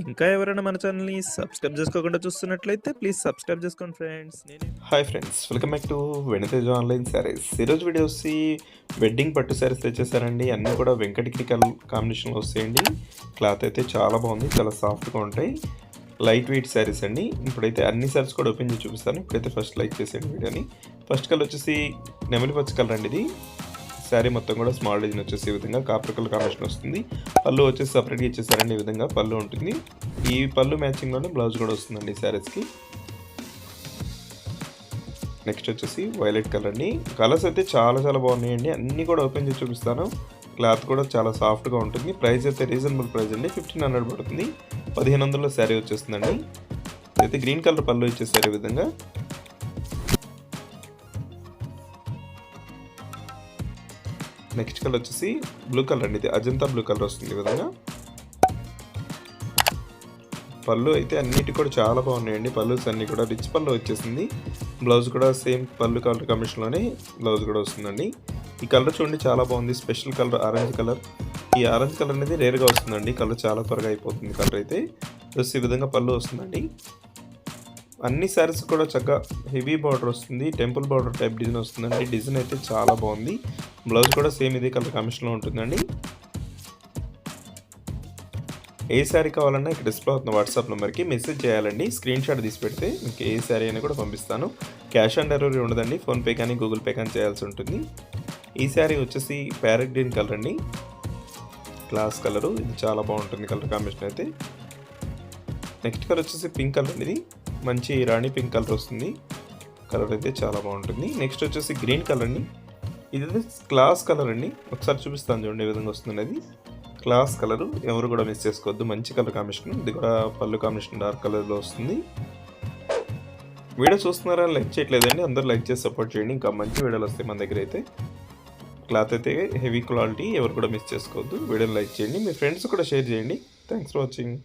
ఇంకా ఎవరైనా మన ఛానల్‌ని సబ్స్క్రైబ్ చేసుకోకుండా చూస్తున్నట్లయితే ప్లీజ్ సబ్స్క్రైబ్ చేసుకోండి friends. Hi friends, welcome back to వెనితేజ్ online saris. ఈరోజు వీడియో వచ్చి వెడ్డింగ్ పట్టు శారీస్ తెచ్చేసారండి. అన్నీ కూడా వెంకటగిరి కాంబినేషన్లో వస్తాయండి. క్లాత్ అయితే చాలా బాగుంది, చాలా సాఫ్ట్గా ఉంటాయి. లైట్ వెయిట్ శారీస్ అండి. ఇప్పుడైతే అన్ని శారీస్ కూడా ఓపెన్ చేసి చూపిస్తాను. ఇప్పుడైతే ఫస్ట్ లైక్ చేసేయండి వీడియోని. ఫస్ట్ కలర్ వచ్చేసి నెమలి పచ్చ కలర్ అండి. ఇది శారీ మొత్తం కూడా స్మాల్ డిజైన్ వచ్చేసి ఈ విధంగా కాపర్ కలర్ కాంబినేషన్ వస్తుంది. పళ్ళు వచ్చేసి సపరేట్గా ఇచ్చేసారండి. ఈ విధంగా పళ్ళు ఉంటుంది. ఈ పళ్ళు మ్యాచింగ్లోనే బ్లౌజ్ కూడా వస్తుందండి ఈ శారీస్కి. నెక్స్ట్ వచ్చేసి వైలెట్ కలర్ అండి. కలర్స్ అయితే చాలా బాగున్నాయండి. అన్నీ కూడా ఓపెన్ చేసి చూపిస్తాను. క్లాత్ కూడా చాలా సాఫ్ట్గా ఉంటుంది. ప్రైస్ అయితే రీజనబుల్ ప్రైస్ అండి. 1500 పడుతుంది. 1500లో శారీ వచ్చేస్తుందండి. అయితే గ్రీన్ కలర్ పళ్ళు ఇచ్చేసారు ఈ విధంగా. నెక్స్ట్ కలర్ వచ్చేసి బ్లూ కలర్ అండి. ఇది అజంతా బ్లూ కలర్ వస్తుంది ఈ విధంగా. పళ్ళు అయితే అన్నిటి కూడా చాలా బాగున్నాయండి. పళ్ళుస్ అన్నీ కూడా రిచ్ పళ్ళు వచ్చేసింది. బ్లౌజ్ కూడా సేమ్ పళ్ళు కలర్ కాంబినేషన్లోనే బ్లౌజ్ కూడా వస్తుందండి. ఈ కలర్ చూడండి చాలా బాగుంది. Special colour orange colour. ఈ ఆరెంజ్ కలర్ అనేది రేర్గా వస్తుందండి. కలర్ చాలా త్వరగా అయిపోతుంది. కలర్ అయితే ప్లస్ ఈ విధంగా పళ్ళు వస్తుందండి. అన్ని శారీస్ కూడా చక్కగా హెవీ బార్డర్ వస్తుంది. టెంపుల్ బార్డర్ టైప్ డిజైన్ వస్తుందండి. డిజైన్ అయితే చాలా బాగుంది. బ్లౌజ్ కూడా సేమ్ ఇదే కలర్ కాంబినేషన్లో ఉంటుందండి. ఏ శారీ కావాలన్నా ఇక్కడ డిస్ప్లే అవుతున్న వాట్సాప్ నెంబర్కి మెసేజ్ చేయాలండి. స్క్రీన్ షాట్ తీసి పెడితే మీకు ఏ శారీ అయినా కూడా పంపిస్తాను. క్యాష్ ఆన్ డెలివరీ ఉండదండి. ఫోన్పే కానీ గూగుల్ పే కానీ చేయాల్సి ఉంటుంది. ఈ శారీ వచ్చేసి ప్యారెట్ గ్రీన్ కలర్ అండి. Class colour. ఇది చాలా బాగుంటుంది కలర్ కాంబినేషన్ అయితే. నెక్స్ట్ కలర్ వచ్చేసి పింక్ కలర్ అండి. ఇది మంచి రాణి పింక్ కలర్ వస్తుంది. కలర్ అయితే చాలా బాగుంటుంది. నెక్స్ట్ వచ్చేసి గ్రీన్ కలర్ అండి. ఇది క్లాస్ కలర్ అండి. ఒకసారి చూపిస్తాను చూడండి ఏ విధంగా వస్తుంది. అది క్లాస్ కలరు. ఎవరు కూడా మిస్ చేసుకోవద్దు. మంచి కలర్ కాంబినేషన్. ఇది కూడా పళ్ళు కాంబినేషన్ డార్క్ కలర్లో వస్తుంది. వీడియో చూస్తున్నారా? లైక్ చేయట్లేదండి. అందరూ లైక్ చేసి సపోర్ట్ చేయండి. ఇంకా మంచి వీడియోలు వస్తాయి మన దగ్గర అయితే. క్లాత్ అయితే హెవీ క్వాలిటీ. ఎవరు కూడా మిస్ చేసుకోవద్దు. వీడియోని లైక్ చేయండి. మీ ఫ్రెండ్స్ కూడా షేర్ చేయండి. Thanks for watching.